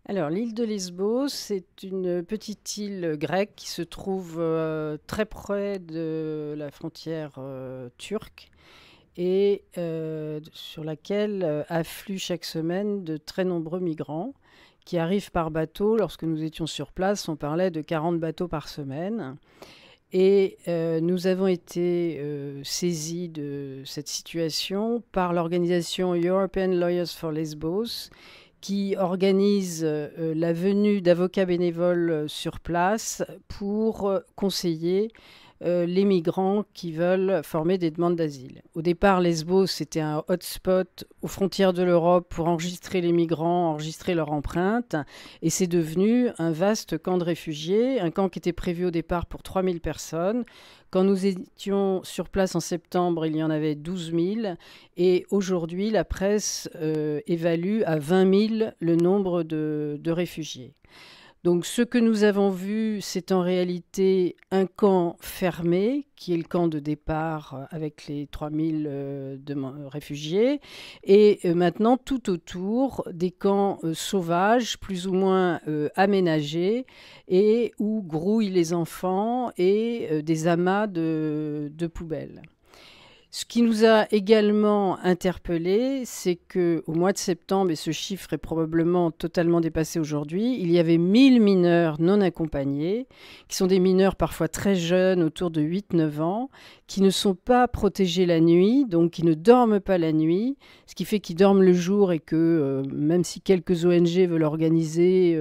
Alors, l'île de Lesbos, c'est une petite île grecque qui se trouve très près de la frontière turque et sur laquelle affluent chaque semaine de très nombreux migrants qui arrivent par bateau. Lorsque nous étions sur place, on parlait de 40 bateaux par semaine. Et nous avons été saisis de cette situation par l'organisation European Lawyers for Lesbos, qui organise la venue d'avocats bénévoles sur place pour conseiller les migrants qui veulent former des demandes d'asile. Au départ, Lesbos, c'était un hotspot aux frontières de l'Europe pour enregistrer les migrants, enregistrer leur empreinte, et c'est devenu un vaste camp de réfugiés, un camp qui était prévu au départ pour 3000 personnes. Quand nous étions sur place en septembre, il y en avait 12 000, et aujourd'hui, la presse évalue à 20 000 le nombre de réfugiés. Donc ce que nous avons vu, c'est en réalité un camp fermé, qui est le camp de départ avec les 3000 réfugiés, et maintenant tout autour des camps sauvages, plus ou moins aménagés, et où grouillent les enfants et des amas de poubelles. Ce qui nous a également interpellés, c'est qu'au mois de septembre, et ce chiffre est probablement totalement dépassé aujourd'hui, il y avait 1000 mineurs non accompagnés, qui sont des mineurs parfois très jeunes, autour de 8-9 ans, qui ne sont pas protégés la nuit, donc qui ne dorment pas la nuit, ce qui fait qu'ils dorment le jour et que même si quelques ONG veulent organiser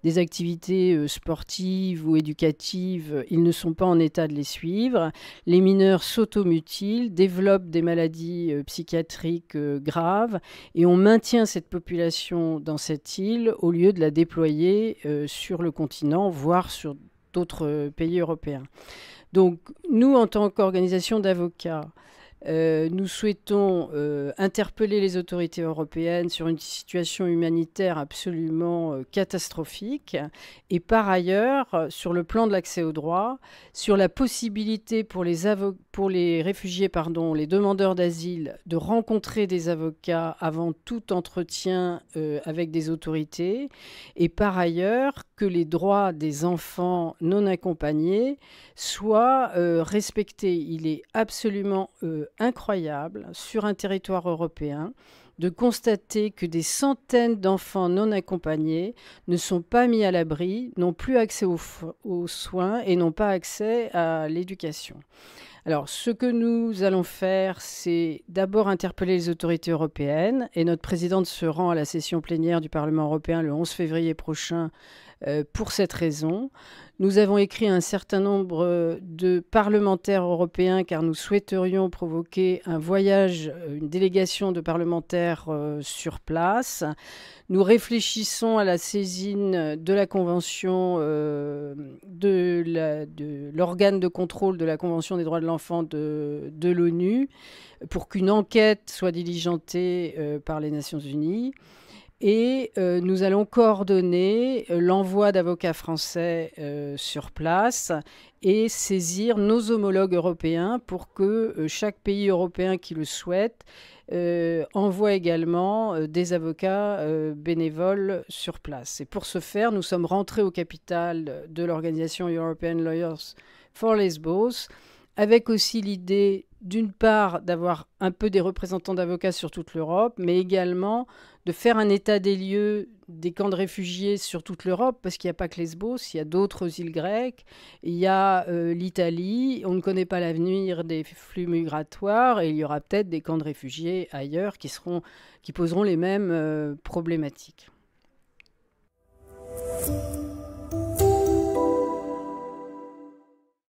des activités sportives ou éducatives, ils ne sont pas en état de les suivre. Les mineurs s'automutilent, développent des maladies psychiatriques graves, et on maintient cette population dans cette île au lieu de la déployer sur le continent, voire sur d'autres pays européens. Donc nous, en tant qu'organisation d'avocats, nous souhaitons interpeller les autorités européennes sur une situation humanitaire absolument catastrophique, et par ailleurs, sur le plan de l'accès au droit, sur la possibilité pour les réfugiés, les demandeurs d'asile, de rencontrer des avocats avant tout entretien avec des autorités, et par ailleurs que les droits des enfants non accompagnés soient respectés. Il est absolument incroyable sur un territoire européen de constater que des centaines d'enfants non accompagnés ne sont pas mis à l'abri, n'ont plus accès aux soins et n'ont pas accès à l'éducation. Alors, ce que nous allons faire, c'est d'abord interpeller les autorités européennes, et notre présidente se rend à la session plénière du Parlement européen le 11 février prochain pour cette raison. Nous avons écrit à un certain nombre de parlementaires européens, car nous souhaiterions provoquer un voyage, une délégation de parlementaires sur place. Nous réfléchissons à la saisine de la Convention, de l'organe de contrôle de la Convention des droits de l'enfant de l'ONU, pour qu'une enquête soit diligentée par les Nations Unies. Et nous allons coordonner l'envoi d'avocats français sur place et saisir nos homologues européens pour que chaque pays européen qui le souhaite envoie également des avocats bénévoles sur place. Et pour ce faire, nous sommes rentrés au capital de l'organisation European Lawyers for Lesbos, avec aussi l'idée, d'une part, d'avoir un peu des représentants d'avocats sur toute l'Europe, mais également de faire un état des lieux des camps de réfugiés sur toute l'Europe, parce qu'il n'y a pas que Lesbos, il y a d'autres îles grecques, il y a l'Italie, on ne connaît pas l'avenir des flux migratoires, et il y aura peut-être des camps de réfugiés ailleurs qui poseront les mêmes problématiques.